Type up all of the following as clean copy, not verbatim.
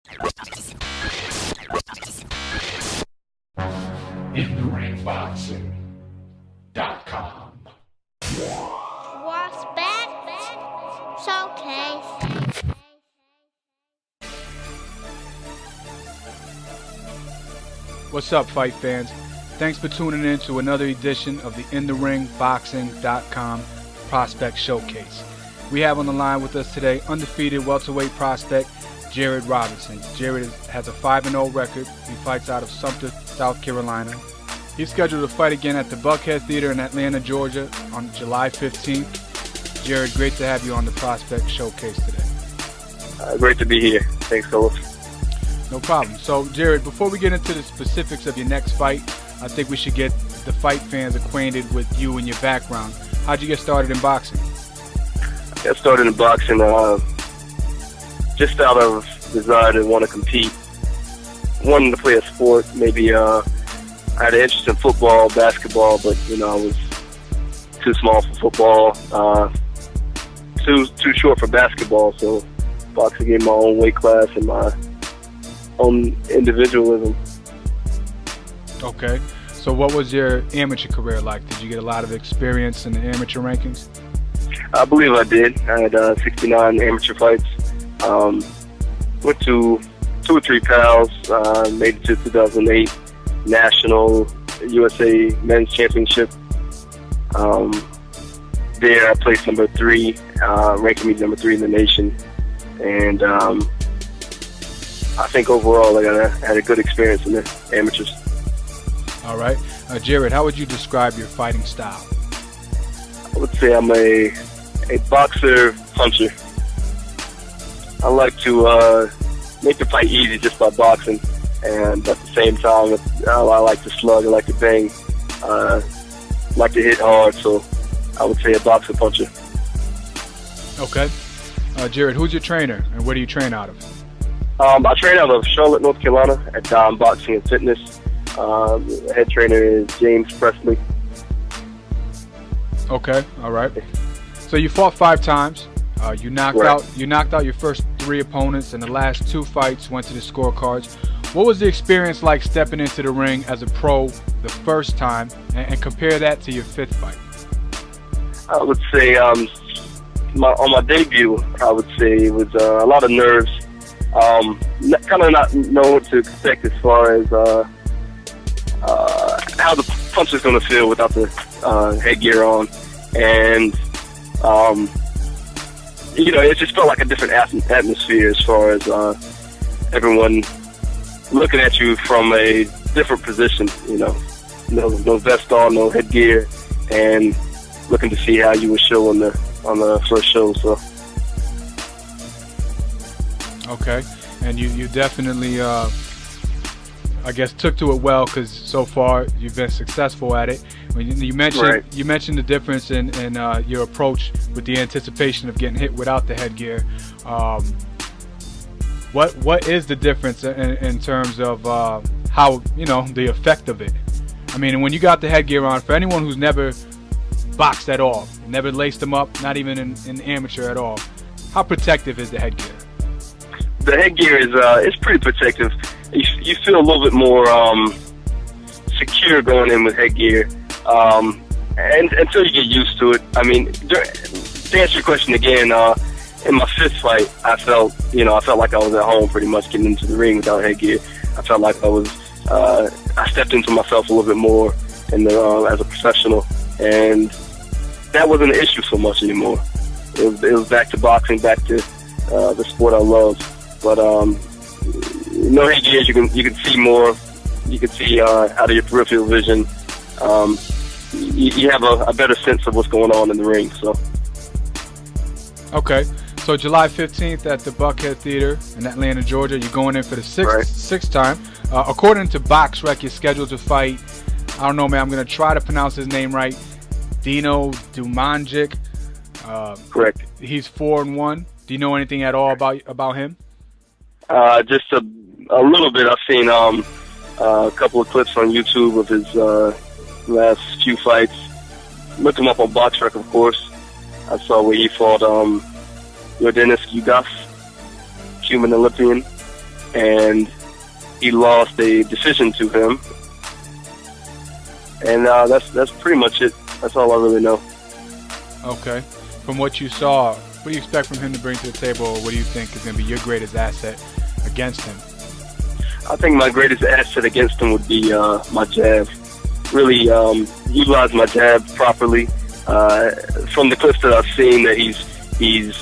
InTheRingBoxing.com. Prospect Showcase. What's up, fight fans? Thanks for tuning in to another edition of the InTheRingBoxing.com Prospect Showcase. We have on the line with us today undefeated welterweight prospect Jared Robinson. Jared has a 5-0 record. He fights out of Sumter, South Carolina. He's scheduled to fight again at the Buckhead Theater in Atlanta, Georgia on July 15th. Jared, great to have you on the Prospect Showcase today. Great to be here. Thanks, Philip. No problem. So, Jared, before we get into the specifics of your next fight, I think we should get the fight fans acquainted with you and your background. How'd you get started in boxing? I got started in boxing just out of desire to want to compete. Wanted to play a sport. Maybe I had an interest in football, basketball, but I was too small for football, too short for basketball. So boxing gave my own weight class and my own individualism. Okay. So what was your amateur career like? Did you get a lot of experience in the amateur rankings? I believe I did. I had 69 amateur fights. Went to 2 or 3 pals. Made it to 2008 National USA Men's Championship. There I placed number 3, ranking me number 3 in the nation. And I think overall I had a good experience in the amateurs. All right. Jared, how would you describe your fighting style? I would say I'm a boxer puncher. I like to make the fight easy just by boxing, and at the same time, I like to slug, I like to bang, like to hit hard, so I would say a boxer puncher. Okay. Jared, who's your trainer, and where do you train out of? I train out of Charlotte, North Carolina at Dom Boxing and Fitness. Head trainer is James Presley. Okay, all right. So you fought 5 times. You knocked out your first 3 opponents, and the last 2 fights went to the scorecards. What was the experience like stepping into the ring as a pro the first time, and compare that to your 5th fight? I would say on my debut, I would say it was a lot of nerves. Kind of not knowing what to expect as far as how the punch is going to feel without the headgear on, and it just felt like a different atmosphere as far as everyone looking at you from a different position. No vest on, no headgear, and looking to see how you would show on the first show. So. Okay, and you definitely, I guess, took to it well, because so far you've been successful at it. You mentioned the difference in your approach with the anticipation of getting hit without the headgear. What is the difference in terms of how the effect of it? I mean, when you got the headgear on, for anyone who's never boxed at all, never laced them up, not even in amateur at all, how protective is the headgear? The headgear is pretty protective. You feel a little bit more secure going in with headgear, and until you get used to it. I mean, to answer your question again, in my 5th fight, I felt like I was at home pretty much getting into the ring without headgear. I felt like I stepped into myself a little bit more as a professional, and that wasn't an issue so much anymore. It was back to boxing, back to the sport I love. But no headgear, you can see more. You can see out of your peripheral vision. You have a better sense of what's going on in the ring. So. Okay, so July 15th at the Buckhead Theater in Atlanta, Georgia. You're going in for the sixth time. According to BoxRec, you're scheduled to fight, I don't know, man, I'm going to try to pronounce his name right, Dino Dumanjic. Correct. He's 4-1. Do you know anything at all about him? Just a little bit. I've seen a couple of clips on YouTube of his last few fights. Looked him up on BoxRec, of course. I saw where he fought Yordenis Ugas, Cuban Olympian. and he lost a decision to him. And that's pretty much it. That's all I really know. Okay. From what you saw, what do you expect from him to bring to the table, or what do you think is going to be your greatest asset against him? I think my greatest asset against him would be my jab. Really utilize my jab properly. From the clips that I've seen, that he's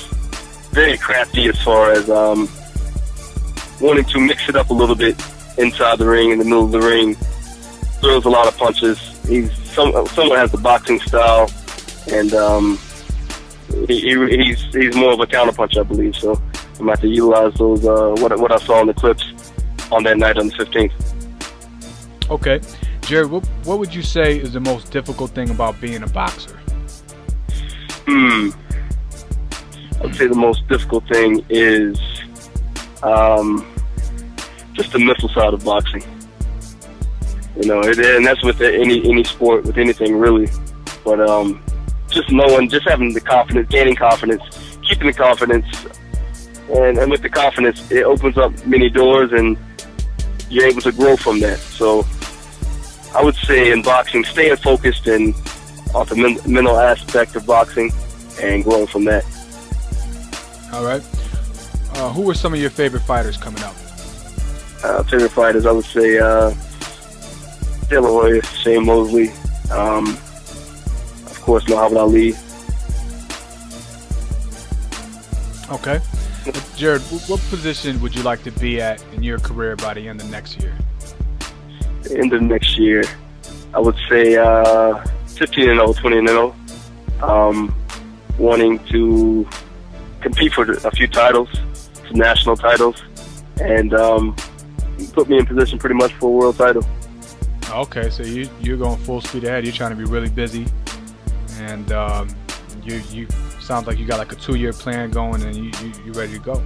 very crafty as far as wanting to mix it up a little bit inside the ring, in the middle of the ring. Throws a lot of punches. He's someone has the boxing style, and he's more of a counterpuncher, I believe. So I'm going to have to utilize those what I saw in the clips on that night on the 15th. Okay. Jared, what would you say is the most difficult thing about being a boxer? I would say the most difficult thing is just the mental side of boxing. You know, and that's with any sport, with anything really. But just having the confidence, gaining confidence, keeping the confidence, and with the confidence, it opens up many doors, and you're able to grow from that. So I would say in boxing, staying focused and on the mental aspect of boxing and growing from that. All right. Who are some of your favorite fighters coming up? Favorite fighters, I would say De La Hoya, Shane Mosley, of course Muhammad Ali. Okay. Jared, what position would you like to be at in your career by the end of next year? The end of next year, I would say 15-0, 20-0. Wanting to compete for a few titles, some national titles, and put me in position pretty much for a world title. Okay, so you're going full speed ahead. You're trying to be really busy, and you sounds like you got like a 2-year plan going, and you ready to go.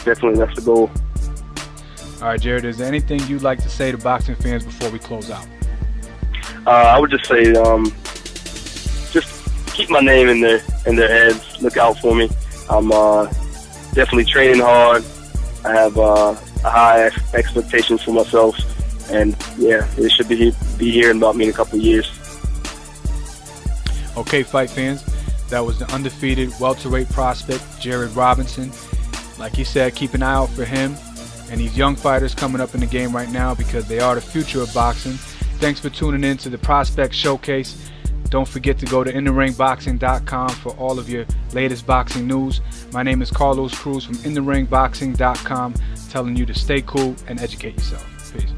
Definitely, that's the goal. All right, Jared, is there anything you'd like to say to boxing fans before we close out? I would just say, just keep my name in their heads. Look out for me. I'm definitely training hard. I have high expectations for myself, and yeah, it should be hearing about me in a couple of years. Okay, fight fans, that was the undefeated welterweight prospect Jared Robinson. Like he said, keep an eye out for him and these young fighters coming up in the game right now, because they are the future of boxing. Thanks for tuning in to the Prospect Showcase. Don't forget to go to InTheRingBoxing.com for all of your latest boxing news. My name is Carlos Cruz from InTheRingBoxing.com, telling you to stay cool and educate yourself. Peace.